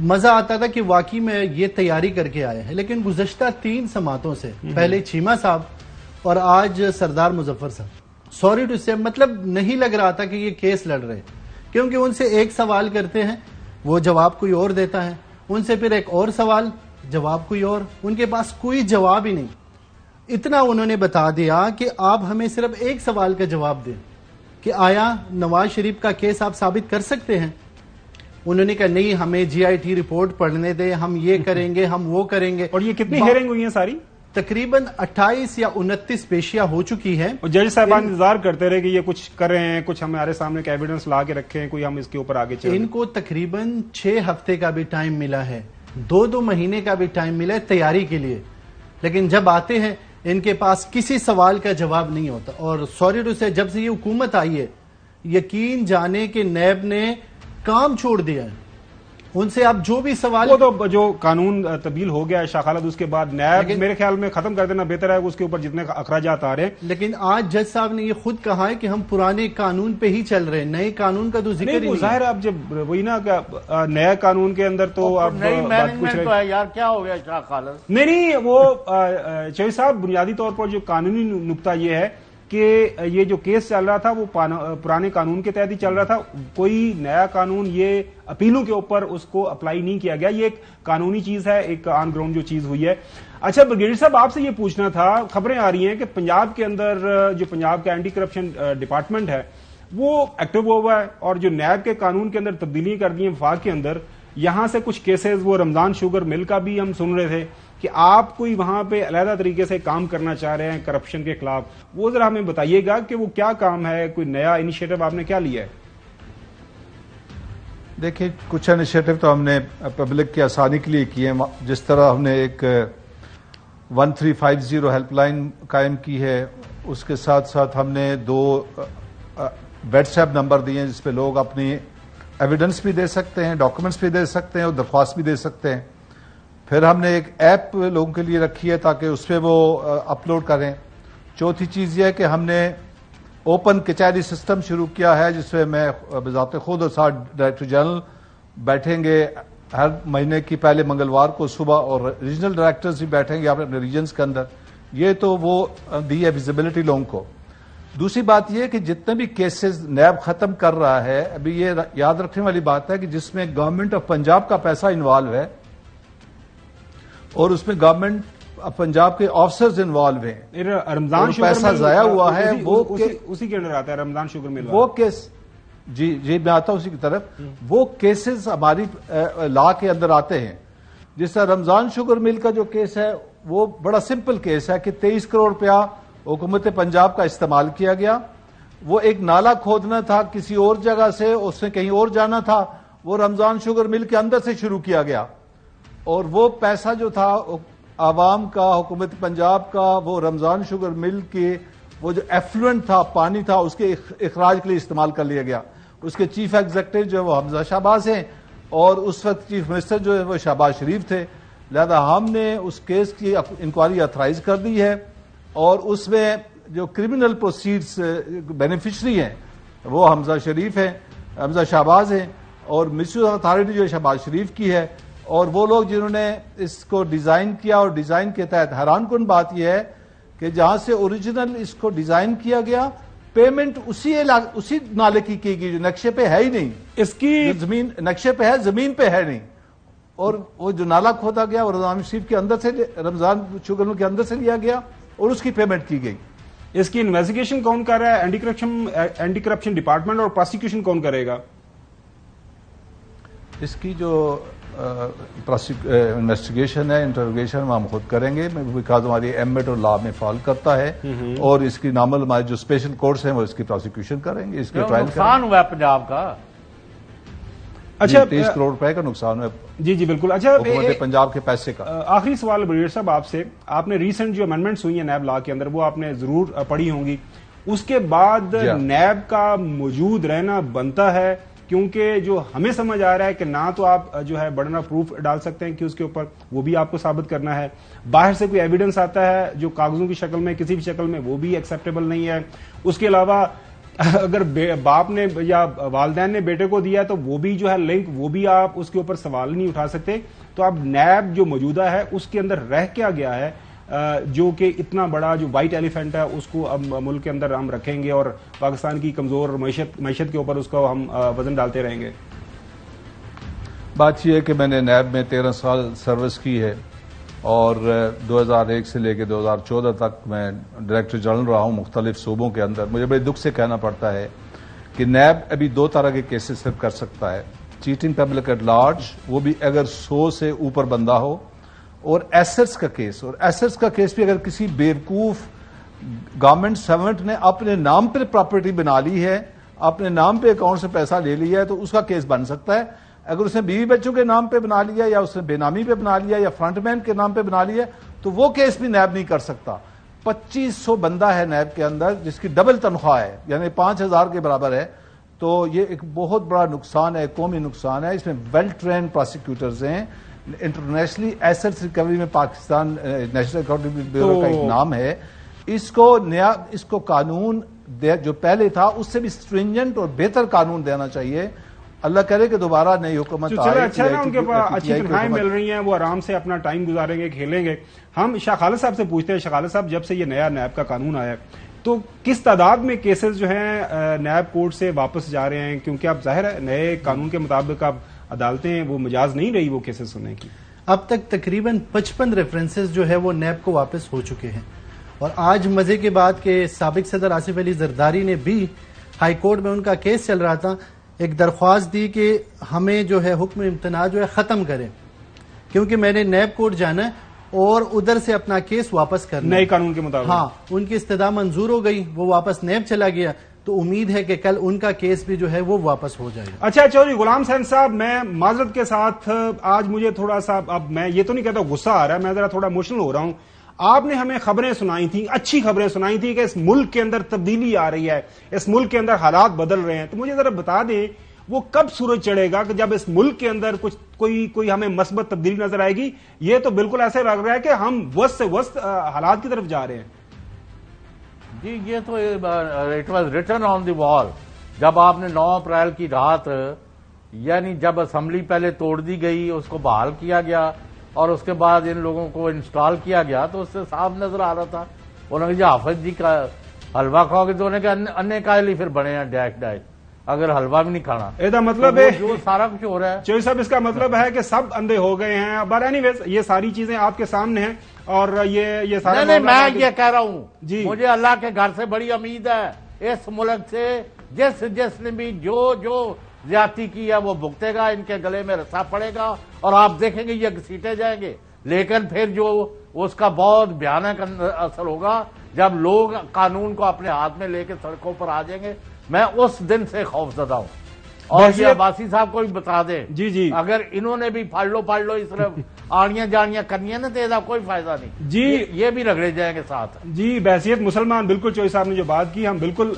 مزہ آتا تھا کہ واقعی میں یہ تیاری کر کے آئے ہیں. لیکن گزشتہ 3 سماعتوں سے، پہلے چیمہ صاحب اور آج سردار مظفر صاحب، سوری ٹو سے مطلب نہیں لگ رہا تھا کہ یہ کیس لڑ رہے، کیونکہ ان سے ایک سوال کرتے ہیں وہ جواب کوئی اور دیتا ہے، ان سے پھر ایک اور سوال جواب کوئی اور، ان کے پاس کوئی جواب ہی نہیں. اتنا انہوں نے بتا دیا کہ آپ ہمیں صرف ایک سوال کا جواب دیں کہ آیا نواز شریف کا کیس آپ ثابت کر سکتے ہیں؟ انہوں نے کہا نہیں، ہمیں جی آئی ٹی رپورٹ پڑھنے دیں، ہم یہ کریں گے، ہم وہ کریں گے. اور یہ کتنی ہیئرنگ ہوئی ہیں ساری؟ تقریباً 28 یا 29 پیشیاں ہو چکی ہیں. اور جج صاحبان انتظار کرتے رہے کہ یہ کچھ کریں، کچھ ہمارے سامنے کا ایویڈنس لا کے رکھیں، کوئی ہم اس کے اوپر آگے چلیں. ان کو تقریباً 6 ہفتے کا بھی ٹائم ملا ہے، 2 مہینے کا بھی ٹائم ملا ہے تیاری کے لیے. لیکن جب آتے ہیں ان کے پاس کسی سوال کا جواب نہیں ہوتا. اور سوری ٹو سے جب سے یہ حکومت آئی ہے، یقین جانے کہ نیب نے کام چھوڑ دیا ہے. ان سے آپ جو بھی سوال، وہ تو جو قانون تبدیل ہو گیا ہے شاہ خالد، اس کے بعد نیب میرے خیال میں ختم کر دینا بہتر ہے، اس کے اوپر جتنے اخراجات آ رہے ہیں. لیکن آج جج صاحب نے یہ خود کہا ہے کہ ہم پرانے قانون پہ ہی چل رہے ہیں، نئے قانون کا تو ذکر ہی نہیں. ظاہر ہے اب جب وہی نا کہ نیا قانون کے اندر تو اب نئی مینجمنٹ تو ہے یار، کیا ہو گیا شاہ خالد؟ نہیں وہ چوہدری صاحب بنیادی طور پر جو قانونی نقطہ یہ ہے کہ یہ جو کیس چل رہا تھا وہ پرانے قانون کے تحت ہی چل رہا تھا. کوئی نیا قانون یہ اپیلوں کے اوپر اس کو اپلائی نہیں کیا گیا. یہ ایک قانونی چیز ہے، ایک آن گراؤنڈ جو چیز ہوئی ہے. اچھا بریگیڈیئر صاحب، آپ سے یہ پوچھنا تھا، خبریں آ رہی ہیں کہ پنجاب کے اندر جو پنجاب کا اینٹی کرپشن ڈپارٹمنٹ ہے وہ ایکٹیو ہوا ہے، اور جو نیب کے قانون کے اندر تبدیلی کر دی ہیں وفاق کے اندر، یہاں سے کچھ کیسز، وہ رمضان شوگر مل کا بھی ہم سن رہے تھے کہ آپ کوئی وہاں پہ علیحدہ طریقے سے کام کرنا چاہ رہے ہیں کرپشن کے خلاف. وہ ذرا ہمیں بتائیے گا کہ وہ کیا کام ہے، کوئی نیا انیشیٹو آپ نے کیا لیا ہے؟ دیکھیں کچھ انیشیٹو تو ہم نے پبلک کی آسانی کے لیے کیے ہیں. جس طرح ہم نے ایک 1350 ہیلپ لائن قائم کی ہے، اس کے ساتھ ساتھ ہم نے 2 واٹس ایپ نمبر دیے ہیں جس پہ لوگ اپنی ایویڈنس بھی دے سکتے ہیں، ڈاکومنٹس بھی دے سکتے ہیں اور درخواست بھی دے سکتے ہیں. پھر ہم نے ایک ایپ لوگوں کے لیے رکھی ہے تاکہ اس پہ وہ اپلوڈ کریں. چوتھی چیز یہ ہے کہ ہم نے اوپن کچہری سسٹم شروع کیا ہے جس میں میں بذات خود اور ساتھ ڈائریکٹر جنرل بیٹھیں گے ہر مہینے کی پہلے منگلوار کو صبح، اور ریجنل ڈائریکٹرز بھی بیٹھیں گے اپنے ریجنز کے اندر. یہ تو وہ دی ہے ویزیبلٹی لوگوں کو. دوسری بات یہ کہ جتنے بھی کیسز نیب ختم کر رہا ہے، ابھی یہ یاد رکھنے والی بات ہے کہ جس میں گورنمنٹ آف پنجاب کا پیسہ انوالو ہے اور اس میں گورنمنٹ پنجاب کے آفیسرز انوالو ہیں، رمضان پیسہ ضائع ہوا ہے، وہ اسی کے اندر آتا ہے رمضان شوگر مل. وہ کیس جی میں آتا ہوں اسی کی طرف. وہ کیسز ہماری لا کے اندر آتے ہیں. جس طرح رمضان شوگر مل کا جو کیس ہے وہ بڑا سمپل کیس ہے کہ 23 کروڑ روپیہ حکومت پنجاب کا استعمال کیا گیا. وہ ایک نالا کھودنا تھا کسی اور جگہ سے, اس نے کہیں اور جانا تھا, وہ رمضان شوگر مل کے اندر سے شروع کیا گیا, اور وہ پیسہ جو تھا عوام کا, حکومت پنجاب کا, وہ رمضان شوگر مل کے وہ جو ایفلوئنٹ تھا, پانی تھا, اس کے اخراج کے لیے استعمال کر لیا گیا. اس کے چیف ایگزیکٹو جو ہے وہ حمزہ شہباز ہیں, اور اس وقت چیف منسٹر جو ہے وہ شہباز شریف تھے. لہذا ہم نے اس کیس کی انکوائری اتھرائز کر دی ہے, اور اس میں جو کرمنل پروسیڈز بینیفیشری ہیں وہ حمزہ شریف ہیں, حمزہ شہباز ہیں, اور مسیوز اتھارٹی جو شہباز شریف کی ہے. اور وہ لوگ جنہوں نے اس کو ڈیزائن کیا, اور ڈیزائن کے تحت حیران کن بات یہ ہے کہ جہاں سے اوریجنل اس کو ڈیزائن کیا گیا پیمنٹ اسی نالے کی گئی جو نقشے پہ ہے ہی نہیں. اس کی زمین نقشے پہ ہے, زمین پہ ہے نہیں, اور وہ جو نالا کھودا گیا وہ رمضان شریف کے اندر سے, رمضان شوگر مل کے اندر سے لیا گیا اور اس کی پیمنٹ کی گئی. اس کی انویسٹیگیشن کون کر رہا ہے؟ اینٹی کرپشن ڈپارٹمنٹ, اور پروسیکیوشن کون کرے گا؟ اس کی جو انویسٹیگیشن ہے, انٹروگیشن ہم خود کریں گے, بیکاز ہماری ایمٹ اور لا میں فال کرتا ہے, اور اس کی نارمل ہمارے جو اسپیشل کورٹس ہیں وہ اس کی پروسیکیوشن کریں گے, اس کے ٹرائل نقصان ہوا ہے پنجاب کا. اچھا 30 کروڑ روپے کا نقصان ہوا. جی بالکل. اچھا حکومت پنجاب کے پیسے کا. آخری سوال بریڈر صاحب آپ سے, آپ نے ریسنٹ جو امینڈمنٹس ہوئی ہیں نیب لا کے اندر وہ آپ نے ضرور پڑھی ہوں گی, اس کے بعد نیب کا موجود رہنا بنتا ہے, کیونکہ جو ہمیں سمجھ آ رہا ہے کہ نہ تو آپ جو ہے برڈن آف پروف ڈال سکتے ہیں کہ اس کے اوپر, وہ بھی آپ کو ثابت کرنا ہے, باہر سے کوئی ایویڈنس آتا ہے جو کاغذوں کی شکل میں کسی بھی شکل میں, وہ بھی ایکسیپٹیبل نہیں ہے. اس کے علاوہ اگر باپ نے یا والدین نے بیٹے کو دیا تو وہ بھی جو ہے لنک, وہ بھی آپ اس کے اوپر سوال نہیں اٹھا سکتے. تو اب نیب جو موجودہ ہے اس کے اندر رہ کیا گیا ہے جو کہ اتنا بڑا جو وائٹ ایلیفینٹ ہے اس کو اب ملک کے اندر ہم رکھیں گے اور پاکستان کی کمزور معیشت کے اوپر اس کو ہم وزن ڈالتے رہیں گے؟ بات یہ ہے کہ میں نے نیب میں 13 سال سروس کی ہے, اور 2001 سے لے کے 2014 تک میں ڈائریکٹر جنرل رہا ہوں مختلف صوبوں کے اندر. مجھے بڑے دکھ سے کہنا پڑتا ہے کہ نیب ابھی 2 طرح کے کیسز صرف کر سکتا ہے, چیٹنگ پبلک ایٹ لارج, وہ بھی اگر 100 سے اوپر بندہ ہو, اور ایسٹس کا کیس. اور ایسٹس کا کیس بھی اگر کسی بیوقوف گورنمنٹ سرونٹ نے اپنے نام پہ پراپرٹی بنا لی ہے, اپنے نام پہ اکاؤنٹ سے پیسہ لے لیا ہے, تو اس کا کیس بن سکتا ہے. اگر اس نے بیوی بچوں کے نام پہ بنا لیا, یا اس نے بے نامی پہ بنا لیا, یا فرنٹ مین کے نام پہ بنا لیا, تو وہ کیس بھی نیب نہیں کر سکتا. 2500 بندہ ہے نیب کے اندر جس کی ڈبل تنخواہ ہے, یعنی 5000 کے برابر ہے. تو یہ ایک بہت بڑا نقصان ہے, قومی نقصان ہے. اس میں ویل ٹرینڈ پروسیکیوٹرز ہیں, انٹرنیشنلی ایسٹس ریکوری میں پاکستان نیشنل اکاؤنٹیبلٹی بیورو کا ایک نام ہے. اس کو قانون جو پہلے تھا اس سے بھی اسٹرینجنٹ اور بہتر قانون دینا چاہیے. اللہ کرے کہ دوبارہ نئی حکومت آئے. اچھا نا, ان کے پاس اچھی تنخواہیں مل رہی ہیں, وہ آرام سے اپنا ٹائم گزاریں گے, کھیلیں گے. ہم شاہ خالد صاحب سے پوچھتے ہیں, شاہ خالد صاحب جب سے یہ نیا نیب کا قانون آیا تو کس تعداد میں کیسز جو ہیں نیب کورٹ سے واپس جا رہے ہیں؟ کیونکہ اب ظاہر ہے نئے قانون کے مطابق اب عدالتیں وہ مجاز نہیں رہی وہ کیسز سننے کی. اب تک تقریباً 55 ریفرنسز جو ہے وہ نیب کو واپس ہو چکے ہیں. اور آج مزے کی بات کہ سابق صدر آصف علی زرداری نے بھی ہائی کورٹ میں ان کا کیس چل رہا تھا, ایک درخواست دی کہ ہمیں جو ہے حکم امتناع جو ہے ختم کریں, کیونکہ میں نے نیب کورٹ جانا ہے اور ادھر سے اپنا کیس واپس کرنا نئے قانون کے مطابق. ہاں, ان کی استدعا منظور ہو گئی, وہ واپس نیب چلا گیا, تو امید ہے کہ کل ان کا کیس بھی جو ہے وہ واپس ہو جائے گا. اچھا چودھری غلام حسین صاحب, میں معذرت کے ساتھ آج مجھے تھوڑا سا, اب میں یہ تو نہیں کہتا غصہ آ رہا ہے, میں ذرا تھوڑا ایموشنل ہو رہا ہوں. آپ نے ہمیں خبریں سنائی تھیں, اچھی خبریں سنائی تھیں کہ اس ملک کے اندر تبدیلی آ رہی ہے, اس ملک کے اندر حالات بدل رہے ہیں. تو مجھے ذرا بتا دیں وہ کب سورج چڑھے گا کہ جب اس ملک کے اندر کچھ کوئی ہمیں مثبت تبدیلی نظر آئے گی؟ یہ تو بالکل ایسے لگ رہا ہے کہ ہم وسط سے وسط حالات کی طرف جا رہے ہیں. جی یہ تو اٹ واز ریٹن آن دی وال. جب آپ نے 9 اپریل کی رات, یعنی جب اسمبلی پہلے توڑ دی گئی, اس کو بحال کیا گیا اور اس کے بعد ان لوگوں کو انسٹال کیا گیا, تو اس سے صاف نظر آ رہا تھا. انہوں نے جی حافظ جی کا حلوہ کھاؤ گے, تو انہوں نے کہا انے کائل ہی پھر بنے ہیں ڈیش اگر حلوہ بھی نہیں کھانا. یہ مطلب ہے جو سارا کچھ ہو رہا ہے چوہدری صاحب, اس کا مطلب ہے کہ سب اندھے ہو گئے ہیں. بٹ اینی ویز یہ ساری چیزیں آپ کے سامنے ہیں, اور یہ سارا نہیں, میں یہ کہہ رہا ہوں جی, مجھے اللہ کے گھر سے بڑی امید ہے اس ملک سے. جس نے بھی جو زیادتی کی ہے وہ بھگتے گا, ان کے گلے میں رسا پڑے گا, اور آپ دیکھیں گے یہ گھسیٹے جائیں گے. لیکن پھر جو اس کا بہت بھیانک اثر ہوگا جب لوگ قانون کو اپنے ہاتھ میں لے کے سڑکوں پر آ جائیں گے. میں اس دن سے خوف زدہ ہوں. اور یہ عباسی صاحب کو بھی بتا دیں, جی اگر انہوں نے بھی پھاڑ لو اس طرح آڑیاں جاڑیاں کرنی ہیں نا تو ایسا کوئی فائدہ نہیں جی, یہ بھی رگڑے جائیں گے ساتھ. جی بحیثیت مسلمان بالکل چوہی صاحب نے جو بات کی, ہم بالکل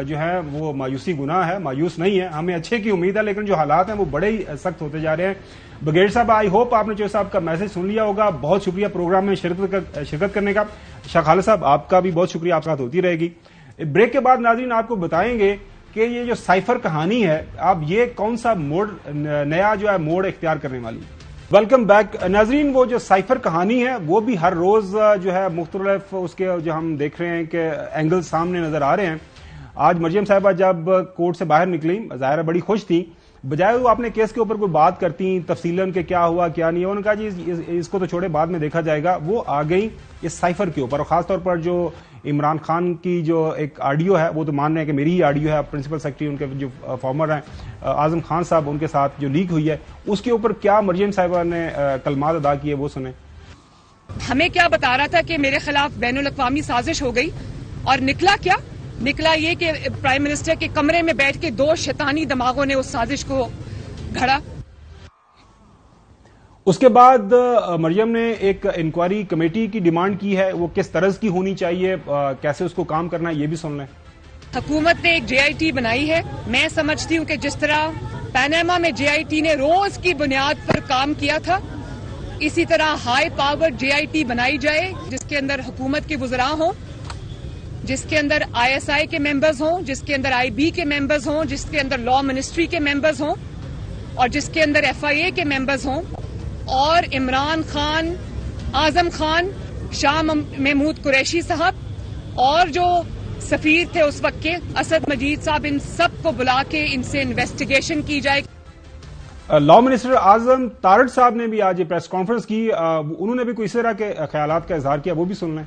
جو ہے وہ مایوسی گناہ ہے, مایوس نہیں ہے, ہمیں اچھے کی امید ہے, لیکن جو حالات ہیں وہ بڑے ہی سخت ہوتے جا رہے ہیں. بگیڑ صاحب آئی ہوپ آپ نے چوہی صاحب کا میسج سن لیا ہوگا. بہت شکریہ پروگرام میں شرکت کرنے کا. شاہ خالد صاحب آپ کا بھی بہت شکریہ, آپ ساتھ ہوتی رہے گی. بریک کے بعد ناظرین آپ کو بتائیں گے کہ یہ جو سائفر کہانی ہے اب یہ کون سا موڑ نیا جو ہے موڑ اختیار کرنے والی. ویلکم بیک ناظرین. وہ جو سائفر کہانی ہے وہ بھی ہر روز جو ہے مختلف اس کے جو ہم دیکھ رہے ہیں کہ اینگل سامنے نظر آ رہے ہیں. آج مریم صاحبہ جب کورٹ سے باہر نکلی ظاہر ہے بڑی خوش تھی, بجائے وہ اپنے کیس کے اوپر کوئی بات کرتی تفصیلاً کہ کیا ہوا کیا نہیں. انہوں نے کہا جی اس کو تو چھوڑے بعد میں دیکھا جائے گا. وہ آ گئی اس سائفر کے اوپر, اور خاص طور پر جو عمران خان کی جو ایک آڈیو ہے, وہ تو مان رہے ہیں کہ میری ہی آڈیو ہے, پرنسپل سیکرٹری ان کے جو فارمر ہیں اعظم خان صاحب, ان کے ساتھ جو لیک ہوئی ہے اس کے اوپر کیا مریم صاحبہ نے کلمات ادا کیے وہ سنیں. ہمیں کیا بتا رہا تھا کہ میرے خلاف بین الاقوامی سازش ہو گئی, اور نکلا کیا؟ نکلا یہ کہ پرائم منسٹر کے کمرے میں بیٹھ کے 2 شیطانی دماغوں نے اس سازش کو گھڑا. اس کے بعد مریم نے ایک انکوائری کمیٹی کی ڈیمانڈ کی ہے. وہ کس طرز کی ہونی چاہیے, کیسے اس کو کام کرنا ہے, یہ بھی سن لیں. حکومت نے ایک JIT بنائی ہے. میں سمجھتی ہوں کہ جس طرح پیناما میں JIT نے روز کی بنیاد پر کام کیا تھا, اسی طرح ہائی پاور JIT بنائی جائے جس کے اندر حکومت کے وزراء ہوں, جس کے اندر ISI کے ممبرز ہوں, جس کے اندر IB کے ممبرز ہوں, جس کے اندر لا منسٹری کے ممبرز ہوں, اور جس کے اندر FIA کے ممبرز ہوں, اور عمران خان, اعظم خان, شاہ محمود قریشی صاحب اور جو سفیر تھے اس وقت کے اسد مجید صاحب, ان سب کو بلا کے ان سے انویسٹیگیشن کی جائے. لا منسٹر اعظم تارڑ صاحب نے بھی آج پریس کانفرنس کی, انہوں نے بھی کوئی اس طرح کے خیالات کا اظہار کیا, وہ بھی سن لیں.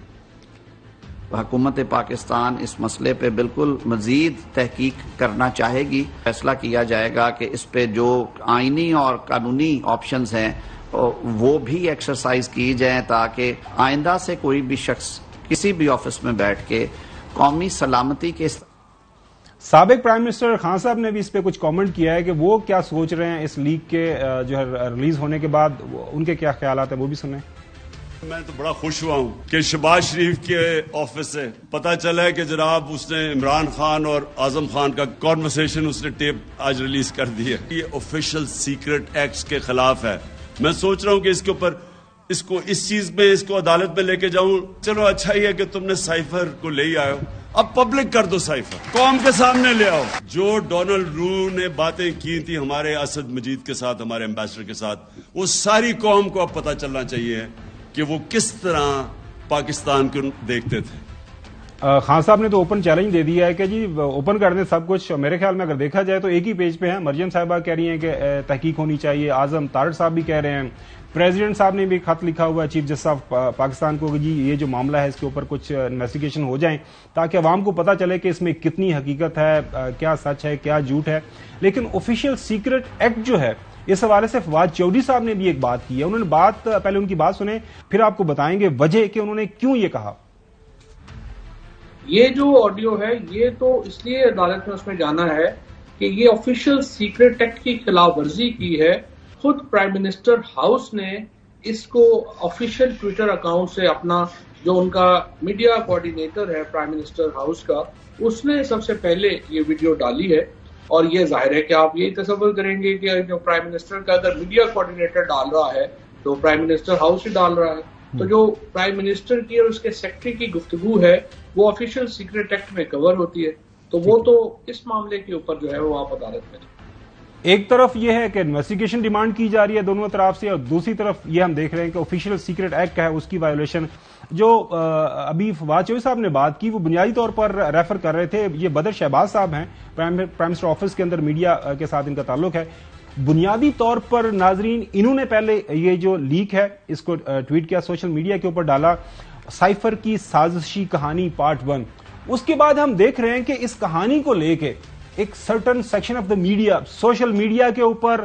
حکومت پاکستان اس مسئلے پہ بالکل مزید تحقیق کرنا چاہے گی. فیصلہ کیا جائے گا کہ اس پہ جو آئینی اور قانونی آپشنز ہیں وہ بھی ایکسرسائز کی جائیں, تاکہ آئندہ سے کوئی بھی شخص کسی بھی آفس میں بیٹھ کے قومی سلامتی کے. سابق پرائم منسٹر خان صاحب نے بھی اس پہ کچھ کامنٹ کیا ہے کہ وہ کیا سوچ رہے ہیں اس لیک کے جو ہے ریلیز ہونے کے بعد, ان کے کیا خیالات ہیں وہ بھی سنیں. میں تو بڑا خوش ہوا ہوں کہ شہباز شریف کے آفس سے پتا چلا ہے کہ جناب اس نے عمران خان اور اعظم خان کا کانورسیشن اس نے ٹیپ آج ریلیز کر دی ہے. یہ آفیشل سیکرٹ ایکٹس کے خلاف ہے. میں سوچ رہا ہوں کہ اس کے اوپر اس چیز میں اس کو عدالت میں لے کے جاؤں. چلو اچھا ہی ہے کہ تم نے سائفر کو لے ہی آئے ہو, اب پبلک کر دو, سائفر قوم کے سامنے لے آؤ. جو ڈونلڈ رو نے باتیں کی تھی ہمارے اسد مجید کے ساتھ, ہمارے ایمبیسڈر کے ساتھ, وہ ساری قوم کو اب پتا چلنا چاہیے کہ وہ کس طرح پاکستان کو دیکھتے تھے. خان صاحب نے تو اوپن چیلنج دے دیا ہے کہ جی اوپن کر دیں سب کچھ. میرے خیال میں اگر دیکھا جائے تو ایک ہی پیج پہ ہیں. مریم صاحبہ کہہ رہی ہیں کہ تحقیق ہونی چاہیے, اعظم تارڑ صاحب بھی کہہ رہے ہیں, پریزیڈنٹ صاحب نے بھی خط لکھا ہوا ہے چیف جسٹس آف پاکستان کو کہ جی یہ جو معاملہ ہے اس کے اوپر کچھ انویسٹیگیشن ہو جائیں تاکہ عوام کو پتہ چلے کہ اس میں کتنی حقیقت ہے, کیا سچ ہے, کیا جھوٹ ہے. لیکن آفیشیل سیکرٹ ایکٹ جو ہے اس حوالے سے فواد چودھری صاحب نے بھی ایک بات کی ہے. انہوں نے پہلے ان کی بات سنیں, پھر آپ کو بتائیں گے وجہ کہ انہوں نے کیوں یہ کہا. یہ جو آڈیو ہے یہ تو اس لیے عدالت میں اس میں جانا ہے کہ یہ آفیشیل سیکرٹ ایکٹ کی خلاف ورزی کی ہے. خود پرائم منسٹر ہاؤس نے اس کو آفیشیل ٹویٹر اکاؤنٹ سے, اپنا جو ان کا میڈیا کوارڈینیٹر ہے پرائم منسٹر ہاؤس کا, اس نے سب سے پہلے یہ ویڈیو ڈالی ہے. اور یہ ظاہر ہے کہ آپ یہی تصور کریں گے کہ جو پرائم منسٹر کا اگر میڈیا کوارڈینیٹر ڈال رہا ہے تو پرائم منسٹر ہاؤس ہی ڈال رہا ہے. تو جو پرائم منسٹر کی اور اس کے سیکرٹری کی گفتگو ہے وہ آفیشیل سیکرٹ ایکٹ میں کور ہوتی ہے. تو وہ تو اس معاملے کے اوپر جو ہے وہ آپ عدالت میں. ایک طرف یہ ہے کہ انویسٹیگیشن ڈیمانڈ کی جا رہی ہے دونوں طرف سے, اور دوسری طرف یہ ہم دیکھ رہے ہیں کہ آفیشیل سیکرٹ ایکٹ ہے اس کی وائیولیشن. جو ابھی فواد چودھری صاحب نے بات کی وہ بنیادی طور پر ریفر کر رہے تھے, یہ بدر شہباز صاحب ہیں, پرائم منسٹر آفس کے اندر میڈیا کے ساتھ ان کا تعلق ہے. بنیادی طور پر ناظرین انہوں نے پہلے یہ جو لیک ہے اس کو ٹویٹ کیا, سوشل میڈیا کے اوپر ڈالا, سائفر کی سازشی کہانی پارٹ 1. اس کے بعد ہم دیکھ رہے ہیں کہ اس کہانی کو لے کے ایک certain section of the media, social media کے اوپر